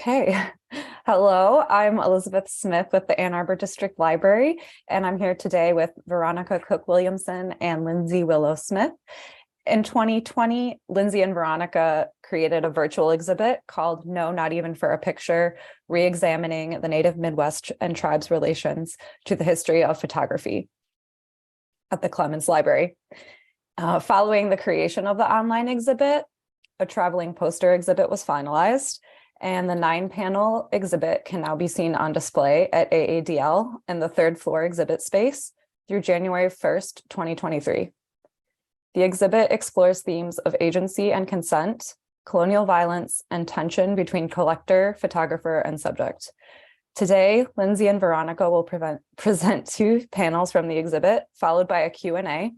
Okay. Hello, I'm Elizabeth Smith with the Ann Arbor District Library, and I'm here today with Veronica Cook Williamson and Lindsey Willow Smith. In 2020, Lindsey and Veronica created a virtual exhibit called No, Not Even for a Picture, Reexamining the Native Midwest and Tribes' Relations to the History of Photography at the Clements Library. Following the creation of the online exhibit, a traveling poster exhibit was finalized, and the 9-panel exhibit can now be seen on display at AADL in the third floor exhibit space through January 1st, 2023. The exhibit explores themes of agency and consent, colonial violence, and tension between collector, photographer, and subject. Today, Lindsey and Veronica will present 2 panels from the exhibit, followed by a Q&A.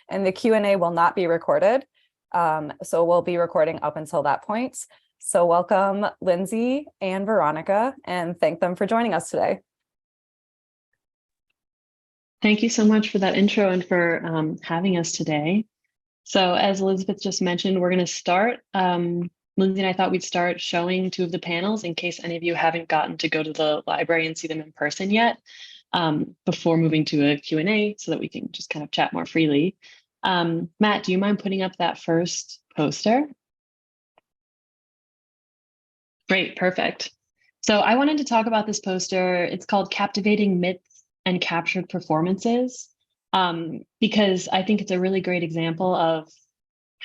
And the Q&A will not be recorded, so we'll be recording up until that point. So welcome, Lindsey and Veronica, and thank them for joining us today. Thank you so much for that intro and for having us today. So as Elizabeth just mentioned, we're going to start. Lindsey and I thought we'd start showing 2 of the panels in case any of you haven't gotten to go to the library and see them in person yet, before moving to a Q&A so that we can just kind of chat more freely. Matt, do you mind putting up that first poster? Great, perfect. So I wanted to talk about this poster. It's called Captivating Myths and Captured Performances, because I think it's a really great example of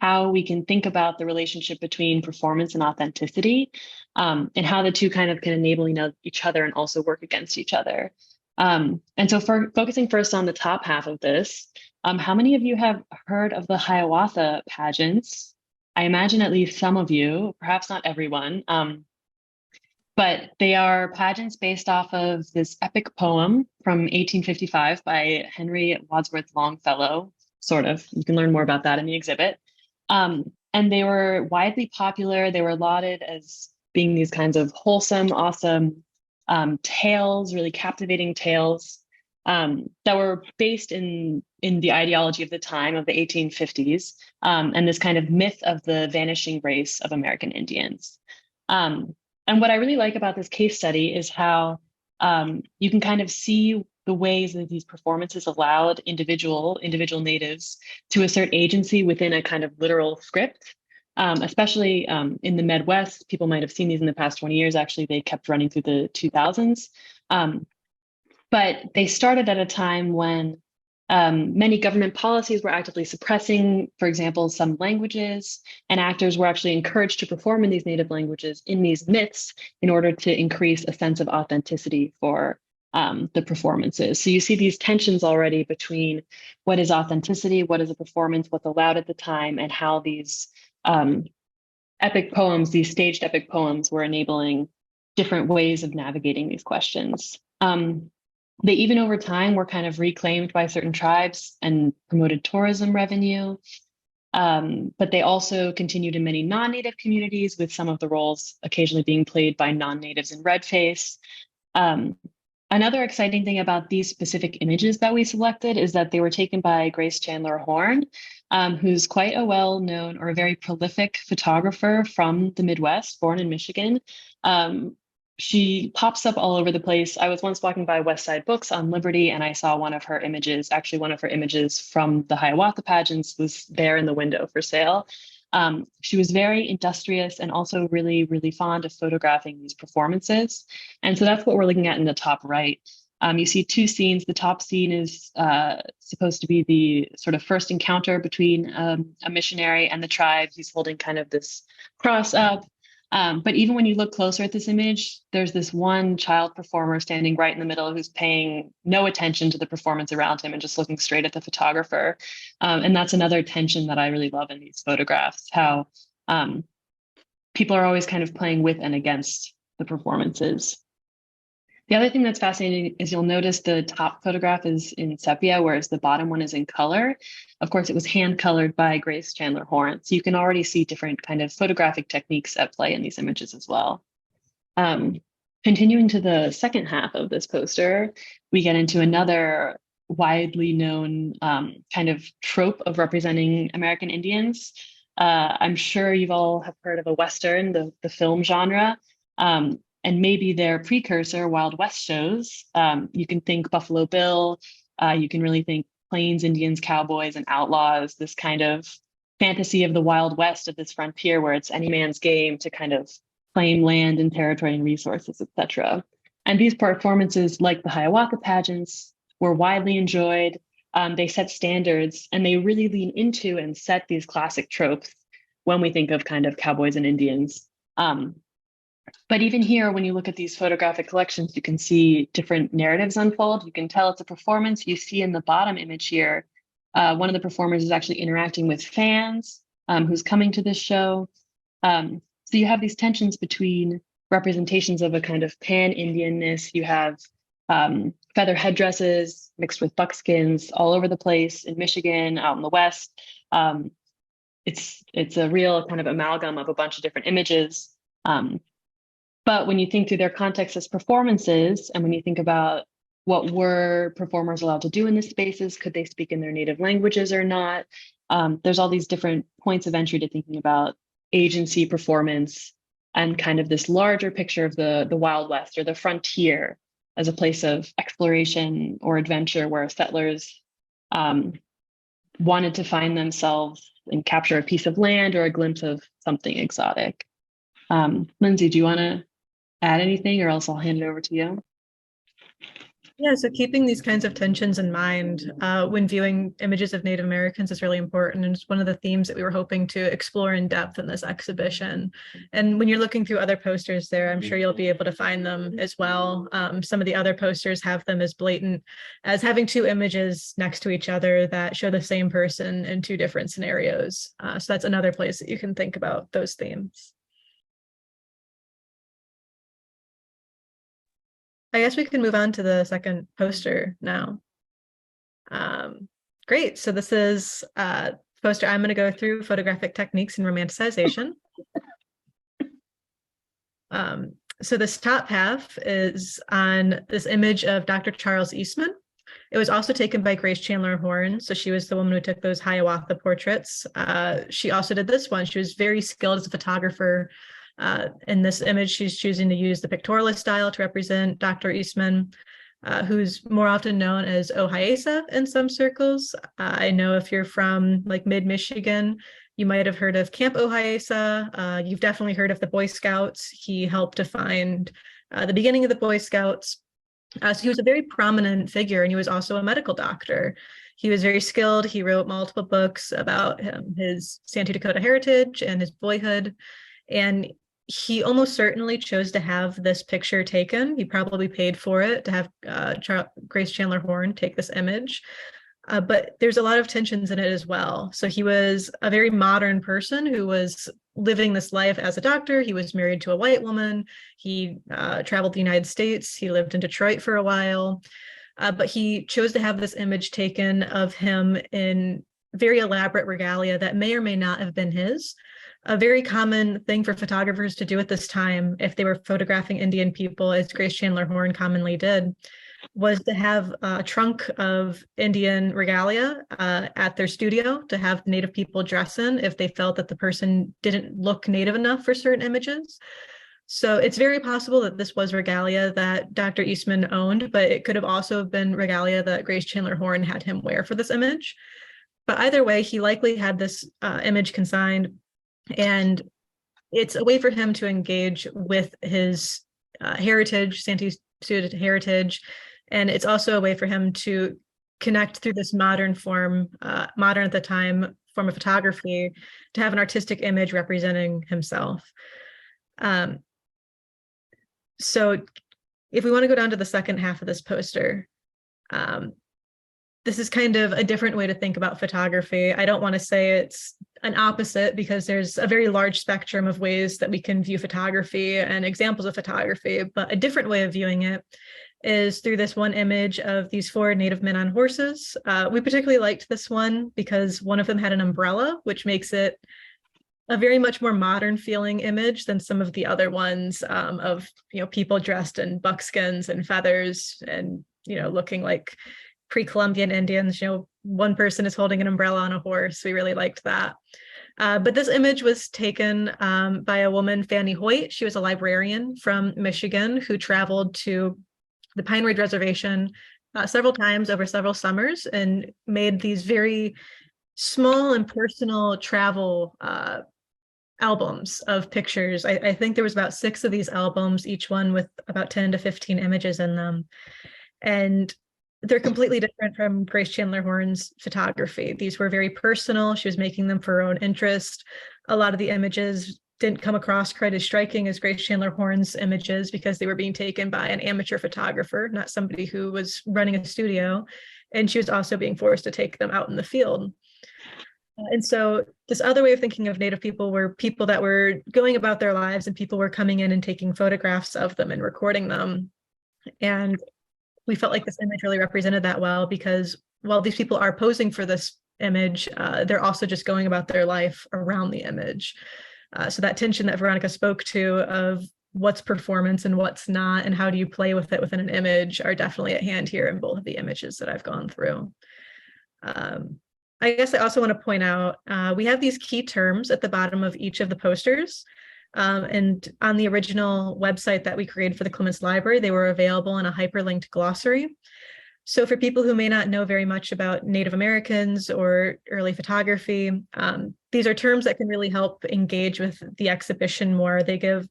how we can think about the relationship between performance and authenticity, and how the 2 kind of can enable each other and also work against each other. And so for focusing first on the top half of this, how many of you have heard of the Hiawatha pageants? I imagine at least some of you, perhaps not everyone, but they are pageants based off of this epic poem from 1855 by Henry Wadsworth Longfellow, sort of. You can learn more about that in the exhibit. And they were widely popular. They were lauded as being these kinds of wholesome, awesome tales, really captivating tales that were based in the ideology of the time of the 1850s, and this kind of myth of the vanishing race of American Indians. And what I really like about this case study is how you can kind of see the ways that these performances allowed individual natives to assert agency within a kind of literal script, especially in the Midwest. People might have seen these in the past 20 years. Actually, they kept running through the 2000s. But they started at a time when many government policies were actively suppressing, for example, some languages, and actors were actually encouraged to perform in these native languages in these myths in order to increase a sense of authenticity for the performances. So you see these tensions already between what is authenticity, what is a performance, what's allowed at the time, and how these epic poems, these staged epic poems, were enabling different ways of navigating these questions. They even over time were kind of reclaimed by certain tribes and promoted tourism revenue. But they also continued in many non-native communities, with some of the roles occasionally being played by non-natives in red face. Another exciting thing about these specific images that we selected is that they were taken by Grace Chandler Horn, who's quite a well-known or a very prolific photographer from the Midwest, born in Michigan. She pops up all over the place. I was once walking by West Side Books on Liberty, and I saw one of her images. Actually, one of her images from the Hiawatha pageants was there in the window for sale. She was very industrious and also really, really fond of photographing these performances. And so that's what we're looking at in the top right. You see 2 scenes. The top scene is supposed to be the sort of first encounter between a missionary and the tribe. He's holding kind of this cross up. But even when you look closer at this image, there's this one child performer standing right in the middle who's paying no attention to the performance around him and just looking straight at the photographer. And that's another tension that I really love in these photographs, how people are always kind of playing with and against the performances. The other thing that's fascinating is you'll notice the top photograph is in sepia, whereas the bottom one is in color. Of course, it was hand colored by Grace Chandler Horn. So you can already see different kind of photographic techniques at play in these images as well. Continuing to the second half of this poster, we get into another widely known kind of trope of representing American Indians. I'm sure you've all have heard of a Western, the film genre. And maybe their precursor, Wild West shows. You can think Buffalo Bill. You can really think Plains Indians, cowboys, and outlaws, this kind of fantasy of the Wild West, of this frontier where it's any man's game to kind of claim land and territory and resources, etc. And these performances, like the Hiawatha pageants, were widely enjoyed. They set standards, and they really lean into and set these classic tropes when we think of kind of cowboys and Indians. But even here, when you look at these photographic collections, you can see different narratives unfold. You can tell it's a performance. You see in the bottom image here, one of the performers is actually interacting with fans who's coming to this show. So you have these tensions between representations of a kind of pan-Indianness. You have feather headdresses mixed with buckskins all over the place in Michigan, out in the West. It's a real kind of amalgam of a bunch of different images. But when you think through their context as performances, and when you think about what were performers allowed to do in the spaces, could they speak in their native languages or not? There's all these different points of entry to thinking about agency, performance, and kind of this larger picture of the Wild West or the frontier as a place of exploration or adventure where settlers wanted to find themselves and capture a piece of land or a glimpse of something exotic. Lindsey, do you want to add anything, or else I'll hand it over to you? Yeah, so keeping these kinds of tensions in mind when viewing images of Native Americans is really important. And it's one of the themes that we were hoping to explore in depth in this exhibition. And when you're looking through other posters there, I'm sure you'll be able to find them as well. Some of the other posters have them as blatant as having two images next to each other that show the same person in two different scenarios. So that's another place that you can think about those themes. I guess we can move on to the second poster now. Great. So this is a poster. I'm going to go through photographic techniques in romanticization. So this top half is on this image of Dr. Charles Eastman. It was also taken by Grace Chandler Horn. So she was the woman who took those Hiawatha portraits. She also did this one. She was very skilled as a photographer. In this image, she's choosing to use the pictorialist style to represent Dr. Eastman, who's more often known as Ohayesa in some circles. I know if you're from like mid-Michigan, you might have heard of Camp Ohayesa. You've definitely heard of the Boy Scouts. He helped to find the beginning of the Boy Scouts. So he was a very prominent figure, and he was also a medical doctor. He was very skilled. He wrote multiple books about his Santee Dakota heritage and his boyhood. And he almost certainly chose to have this picture taken. He probably paid for it to have Grace Chandler Horn take this image. But there's a lot of tensions in it as well. So he was a very modern person who was living this life as a doctor. He was married to a white woman. He traveled the United States. He lived in Detroit for a while. But he chose to have this image taken of him in very elaborate regalia that may or may not have been his. A very common thing for photographers to do at this time, if they were photographing Indian people, as Grace Chandler Horn commonly did, was to have a trunk of Indian regalia at their studio to have Native people dress in if they felt that the person didn't look Native enough for certain images. So it's very possible that this was regalia that Dr. Eastman owned, but it could have also been regalia that Grace Chandler Horn had him wear for this image. But either way, he likely had this image consigned. And it's a way for him to engage with his heritage, Santee heritage. And it's also a way for him to connect through this modern form, modern at the time, form of photography, to have an artistic image representing himself. So if we want to go down to the second half of this poster, this is kind of a different way to think about photography. I don't want to say it's an opposite, because there's a very large spectrum of ways that we can view photography and examples of photography, but a different way of viewing it is through this one image of these four Native men on horses. We particularly liked this one because one of them had an umbrella, which makes it a very much more modern feeling image than some of the other ones of people dressed in buckskins and feathers and looking like pre-Columbian Indians. One person is holding an umbrella on a horse. We really liked that. But this image was taken by a woman, Fanny Hoyt. She was a librarian from Michigan who traveled to the Pine Ridge Reservation several times over several summers and made these very small and personal travel albums of pictures. I think there was about 6 of these albums, each one with about 10 to 15 images in them. And they're completely different from Grace Chandler Horn's photography. These were very personal. She was making them for her own interest. A lot of the images didn't come across quite as striking as Grace Chandler Horn's images because they were being taken by an amateur photographer, not somebody who was running a studio. And she was also being forced to take them out in the field. And so this other way of thinking of Native people were people that were going about their lives and people were coming in and taking photographs of them and recording them. And we felt like this image really represented that well, because while these people are posing for this image, they're also just going about their life around the image. So that tension that Veronica spoke to of what's performance and what's not, and how do you play with it within an image, are definitely at hand here in both of the images that I've gone through. I guess I also want to point out, we have these key terms at the bottom of each of the posters. And on the original website that we created for the Clements Library, they were available in a hyperlinked glossary. So for people who may not know very much about Native Americans or early photography, these are terms that can really help engage with the exhibition more. They give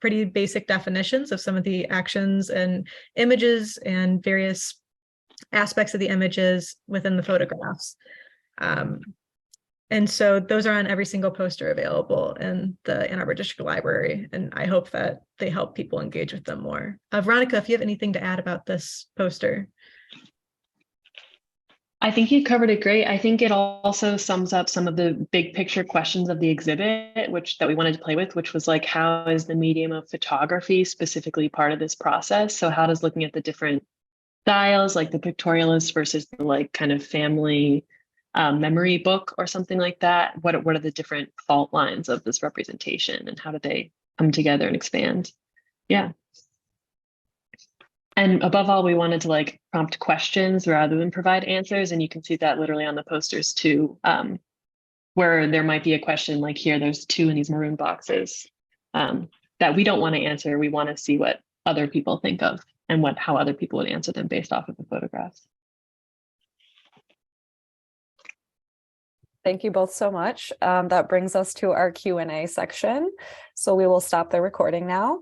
pretty basic definitions of some of the actions and images and various aspects of the images within the photographs. And so those are on every single poster available in the Ann Arbor District Library, and I hope that they help people engage with them more. Veronica, if you have anything to add about this poster. I think you covered it great. I think it also sums up some of the big picture questions of the exhibit, that we wanted to play with, which was like, how is the medium of photography specifically part of this process? So how does looking at the different styles, like the pictorialist versus the like kind of family memory book or something like that, what are the different fault lines of this representation and how do they come together and expand? Yeah. And above all, we wanted to like prompt questions rather than provide answers. And you can see that literally on the posters too, where there might be a question like here, there's 2 in these maroon boxes that we don't want to answer. We want to see what other people think of and how other people would answer them based off of the photographs. Thank you both so much. That brings us to our Q&A section. So we will stop the recording now.